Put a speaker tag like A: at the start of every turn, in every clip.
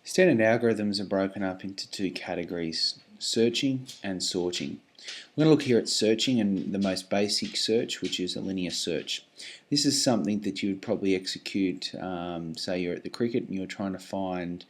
A: Standard algorithms are broken up into two categories, searching and sorting. We're going to look here at searching and the most basic search, which is a linear search. This is something that you would probably execute, say you're at the cricket and you're trying to find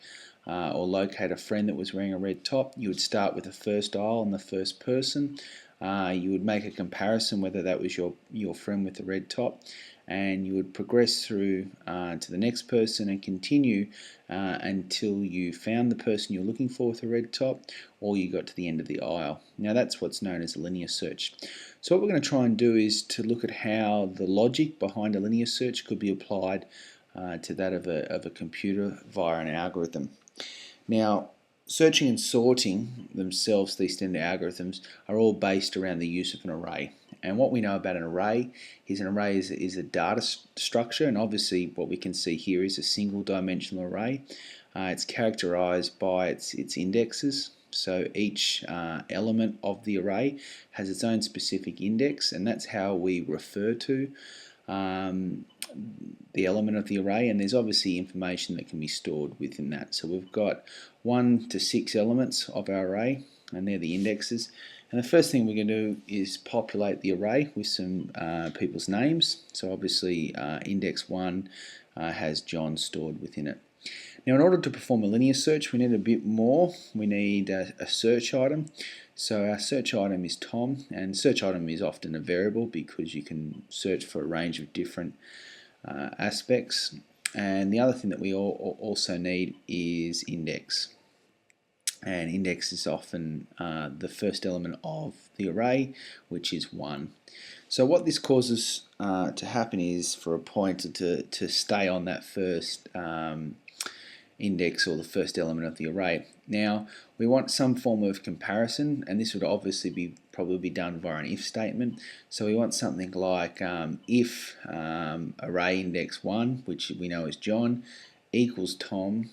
A: or locate a friend that was wearing a red top. You would start with the first dial and the first person. You would make a comparison whether that was your friend with the red top, and you would progress through to the next person and continue until you found the person you're looking for with a red top, or you got to the end of the aisle. Now that's what's known as a linear search. So what we're going to try and do is to look at how the logic behind a linear search could be applied to that of a computer via an algorithm. Now, searching and sorting themselves, these standard algorithms, are all based around the use of an array. And what we know about an array is a data structure, and obviously what we can see here is a single dimensional array. It's characterized by its indexes. So each element of the array has its own specific index, and that's how we refer to the element of the array, and there's obviously information that can be stored within that. So we've got 1 to 6 elements of our array, and they're the indexes. And the first thing we're going to do is populate the array with some people's names. So obviously index 1 has John stored within it. Now in order to perform a linear search we need a bit more. We need a search item. So our search item is Tom, and search item is often a variable because you can search for a range of different aspects. And the other thing that we also need is index. And index is often the first element of the array, which is 1. So what this causes to happen is for a pointer to stay on that first index or the first element of the array. Now we want some form of comparison, and this would obviously probably be done via an if statement. So we want something like if array index 1, which we know is John, equals Tom,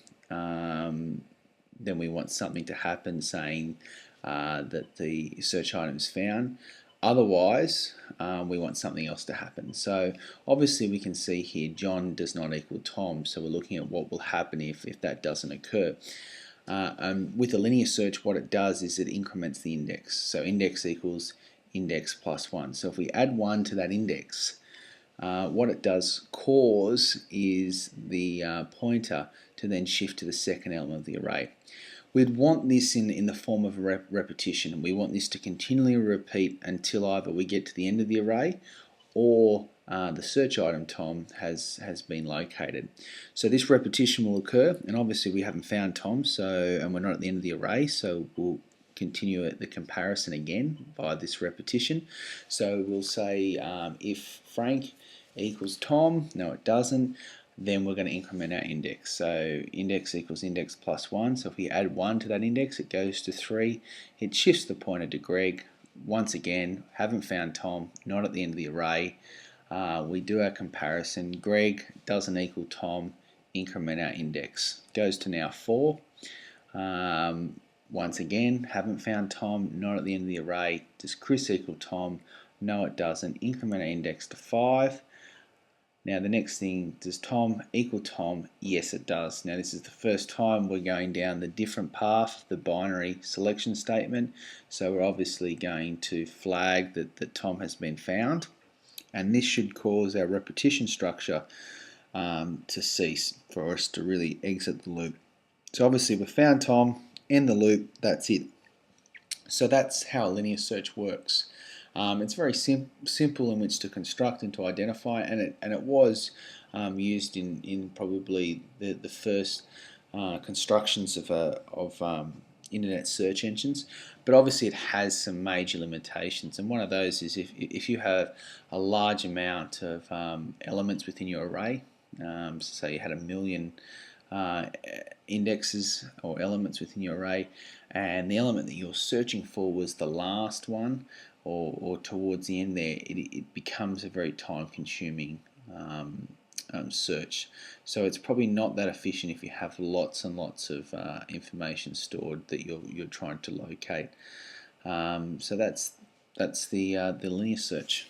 A: then we want something to happen saying that the search item is found. Otherwise, we want something else to happen. So obviously we can see here John does not equal Tom, so we're looking at what will happen if that doesn't occur. With a linear search, what it does is it increments the index. So index equals index plus 1. So if we add 1 to that index, what it does cause is the pointer to then shift to the second element of the array. We'd want this in the form of a repetition. We want this to continually repeat until either we get to the end of the array or the search item Tom has been located. So this repetition will occur, and obviously we haven't found Tom, and we're not at the end of the array, so we'll continue the comparison again by this repetition. So we'll say if Frank equals Tom, no it doesn't, then we're going to increment our index. So index equals index plus 1. So if we add 1 to that index, it goes to 3. It shifts the pointer to Greg. Once again, haven't found Tom, not at the end of the array. We do our comparison. Greg doesn't equal Tom, increment our index. Goes to now 4. Once again, haven't found Tom, not at the end of the array. Does Chris equal Tom? No, it doesn't. Increment our index to 5. Now the next thing, does Tom equal Tom? Yes it does. Now this is the first time we're going down the different path, the binary selection statement, so we're obviously going to flag that Tom has been found, and this should cause our repetition structure to cease for us to really exit the loop. So obviously we've found Tom, end the loop, that's it. So that's how a linear search works. It's very simple in which to construct and to identify, and it was used in probably the first constructions of internet search engines, but obviously it has some major limitations, and one of those is if you have a large amount of elements within your array, so say you had 1 million indexes or elements within your array, and the element that you're searching for was the last one, or towards the end there, it becomes a very time-consuming search. So it's probably not that efficient if you have lots and lots of information stored that you're trying to locate. So that's the linear search.